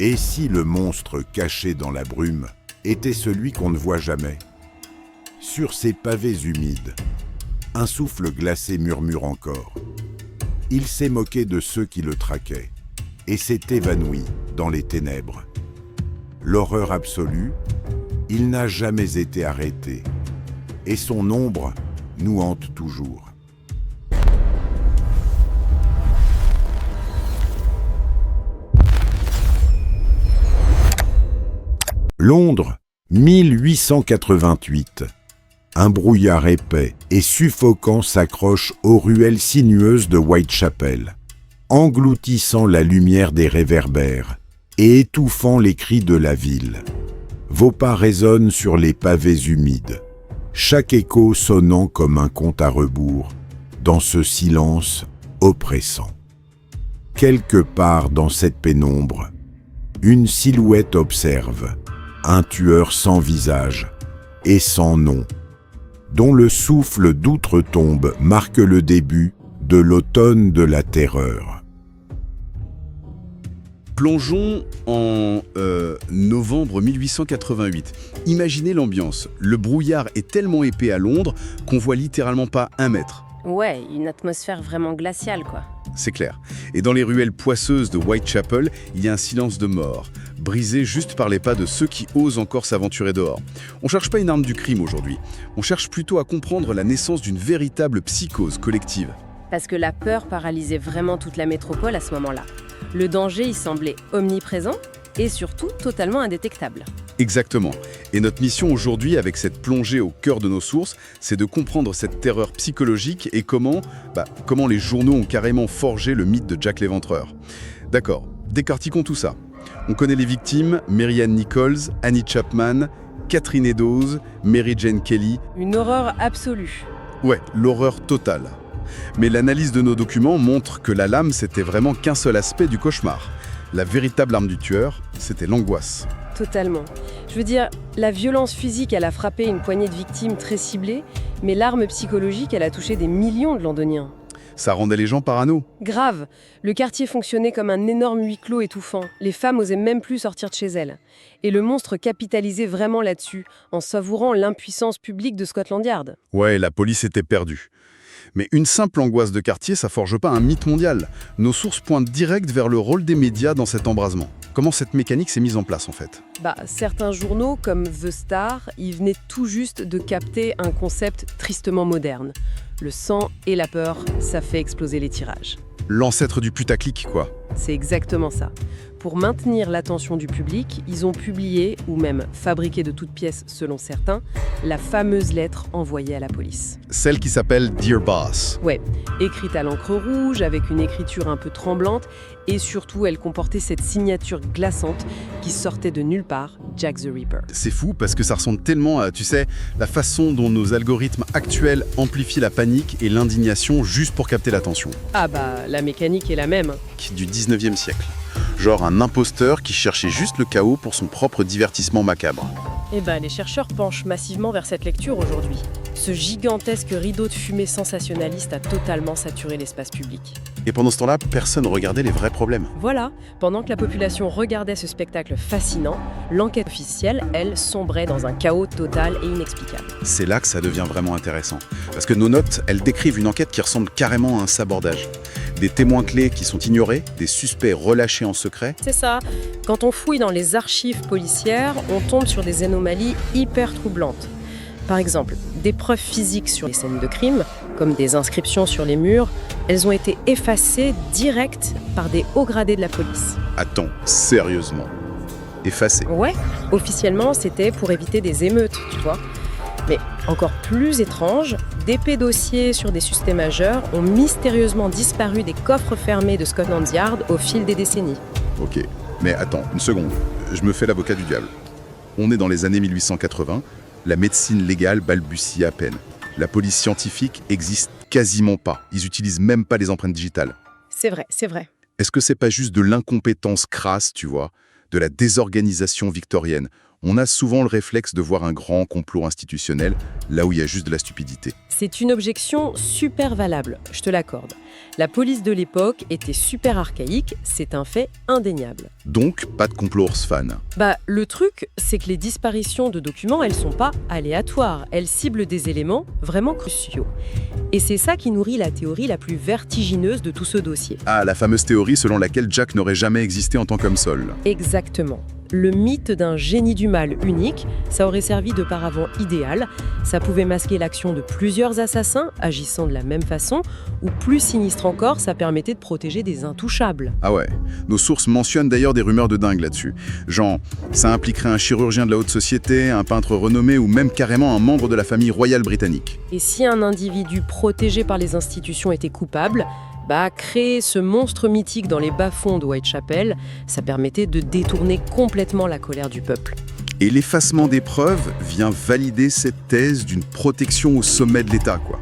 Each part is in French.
Et si le monstre caché dans la brume était celui qu'on ne voit jamais? Sur ces pavés humides, un souffle glacé murmure encore. Il s'est moqué de ceux qui le traquaient et s'est évanoui dans les ténèbres. L'horreur absolue, il n'a jamais été arrêté et son ombre nous hante toujours. Londres, 1888. Un brouillard épais et suffocant s'accroche aux ruelles sinueuses de Whitechapel, engloutissant la lumière des réverbères et étouffant les cris de la ville. Vos pas résonnent sur les pavés humides, chaque écho sonnant comme un compte à rebours, dans ce silence oppressant. Quelque part dans cette pénombre, une silhouette observe, un tueur sans visage et sans nom, dont le souffle d'outre-tombe marque le début de l'automne de la terreur. Plongeons en novembre 1888. Imaginez l'ambiance. Le brouillard est tellement épais à Londres qu'on voit littéralement pas 1 mètre. Ouais, une atmosphère vraiment glaciale, quoi. C'est clair. Et dans les ruelles poisseuses de Whitechapel, il y a un silence de mort, brisé juste par les pas de ceux qui osent encore s'aventurer dehors. On cherche pas une arme du crime aujourd'hui. On cherche plutôt à comprendre la naissance d'une véritable psychose collective. Parce que la peur paralysait vraiment toute la métropole à ce moment-là. Le danger y semblait omniprésent et surtout totalement indétectable. Exactement. Et notre mission aujourd'hui, avec cette plongée au cœur de nos sources, c'est de comprendre cette terreur psychologique et comment les journaux ont carrément forgé le mythe de Jack l'Éventreur. D'accord, décortiquons tout ça. On connaît les victimes, Mary Ann Nichols, Annie Chapman, Catherine Eddowes, Mary Jane Kelly. Une horreur absolue. Ouais, l'horreur totale. Mais l'analyse de nos documents montre que la lame, c'était vraiment qu'un seul aspect du cauchemar. La véritable arme du tueur, c'était l'angoisse. Totalement. Je veux dire, la violence physique, elle a frappé une poignée de victimes très ciblées, mais l'arme psychologique, elle a touché des millions de londoniens. Ça rendait les gens parano. Grave. Le quartier fonctionnait comme un énorme huis clos étouffant. Les femmes osaient même plus sortir de chez elles. Et le monstre capitalisait vraiment là-dessus, en savourant l'impuissance publique de Scotland Yard. Ouais, la police était perdue. Mais une simple angoisse de quartier, ça forge pas un mythe mondial. Nos sources pointent direct vers le rôle des médias dans cet embrasement. Comment cette mécanique s'est mise en place en fait? Certains journaux, comme The Star, y venaient tout juste de capter un concept tristement moderne. Le sang et la peur, ça fait exploser les tirages. L'ancêtre du putaclic, quoi. C'est exactement ça. Pour maintenir l'attention du public, ils ont publié, ou même fabriqué de toutes pièces selon certains, la fameuse lettre envoyée à la police. Celle qui s'appelle Dear Boss. Ouais, écrite à l'encre rouge, avec une écriture un peu tremblante, et surtout, elle comportait cette signature glaçante qui sortait de nulle part, Jack the Ripper. C'est fou parce que ça ressemble tellement à, tu sais, la façon dont nos algorithmes actuels amplifient la panique et l'indignation juste pour capter l'attention. La mécanique est la même. Du 19e siècle. Genre un imposteur qui cherchait juste le chaos pour son propre divertissement macabre. Les chercheurs penchent massivement vers cette lecture aujourd'hui. Ce gigantesque rideau de fumée sensationnaliste a totalement saturé l'espace public. Et pendant ce temps-là, personne regardait les vrais problèmes. Voilà, pendant que la population regardait ce spectacle fascinant, l'enquête officielle, elle, sombrait dans un chaos total et inexplicable. C'est là que ça devient vraiment intéressant. Parce que nos notes, elles décrivent une enquête qui ressemble carrément à un sabordage. Des témoins clés qui sont ignorés, des suspects relâchés en secret. C'est ça. Quand on fouille dans les archives policières, on tombe sur des anomalies hyper troublantes. Par exemple, des preuves physiques sur les scènes de crime, comme des inscriptions sur les murs, elles ont été effacées direct par des hauts gradés de la police. Attends, sérieusement? Effacées? Ouais, officiellement, c'était pour éviter des émeutes, tu vois. Mais encore plus étrange, d'épais dossiers sur des suspects majeurs ont mystérieusement disparu des coffres fermés de Scotland Yard au fil des décennies. Ok, mais attends, une seconde, je me fais l'avocat du diable. On est dans les années 1880, la médecine légale balbutie à peine. La police scientifique existe quasiment pas, ils utilisent même pas les empreintes digitales. C'est vrai, c'est vrai. Est-ce que c'est pas juste de l'incompétence crasse, tu vois, de la désorganisation victorienne? On a souvent le réflexe de voir un grand complot institutionnel, là où il y a juste de la stupidité. C'est une objection super valable, je te l'accorde. La police de l'époque était super archaïque, c'est un fait indéniable. Donc, pas de complot Orsfan. Le truc, c'est que les disparitions de documents, elles sont pas aléatoires, elles ciblent des éléments vraiment cruciaux. Et c'est ça qui nourrit la théorie la plus vertigineuse de tout ce dossier. Ah, la fameuse théorie selon laquelle Jack n'aurait jamais existé en tant qu'homme seul. Exactement. Le mythe d'un génie du mal unique, ça aurait servi de paravent idéal. Ça pouvait masquer l'action de plusieurs assassins agissant de la même façon, ou plus sinistre encore, ça permettait de protéger des intouchables. Ah ouais, nos sources mentionnent d'ailleurs des rumeurs de dingue là-dessus. Genre, ça impliquerait un chirurgien de la haute société, un peintre renommé ou même carrément un membre de la famille royale britannique. Et si un individu protégé par les institutions était coupable, créer ce monstre mythique dans les bas-fonds de Whitechapel, ça permettait de détourner complètement la colère du peuple. Et l'effacement des preuves vient valider cette thèse d'une protection au sommet de l'État, quoi.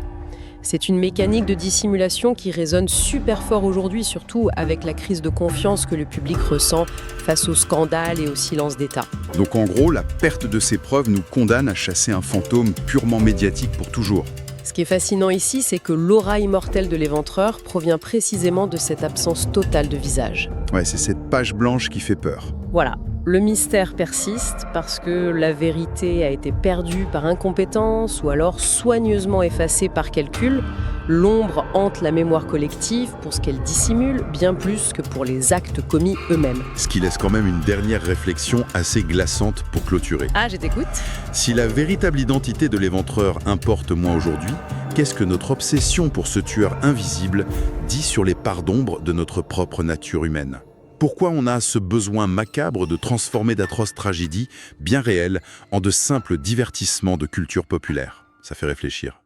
C'est une mécanique de dissimulation qui résonne super fort aujourd'hui, surtout avec la crise de confiance que le public ressent face au scandale et au silence d'État. Donc en gros, la perte de ces preuves nous condamne à chasser un fantôme purement médiatique pour toujours. Ce qui est fascinant ici, c'est que l'aura immortelle de l'éventreur provient précisément de cette absence totale de visage. Ouais, c'est cette page blanche qui fait peur. Voilà, le mystère persiste parce que la vérité a été perdue par incompétence ou alors soigneusement effacée par calcul. L'ombre hante la mémoire collective pour ce qu'elle dissimule, bien plus que pour les actes commis eux-mêmes. Ce qui laisse quand même une dernière réflexion assez glaçante pour clôturer. Ah, je t'écoute. Si la véritable identité de l'éventreur importe moins aujourd'hui, qu'est-ce que notre obsession pour ce tueur invisible dit sur les parts d'ombre de notre propre nature humaine ? Pourquoi on a ce besoin macabre de transformer d'atroces tragédies bien réelles en de simples divertissements de culture populaire ? Ça fait réfléchir.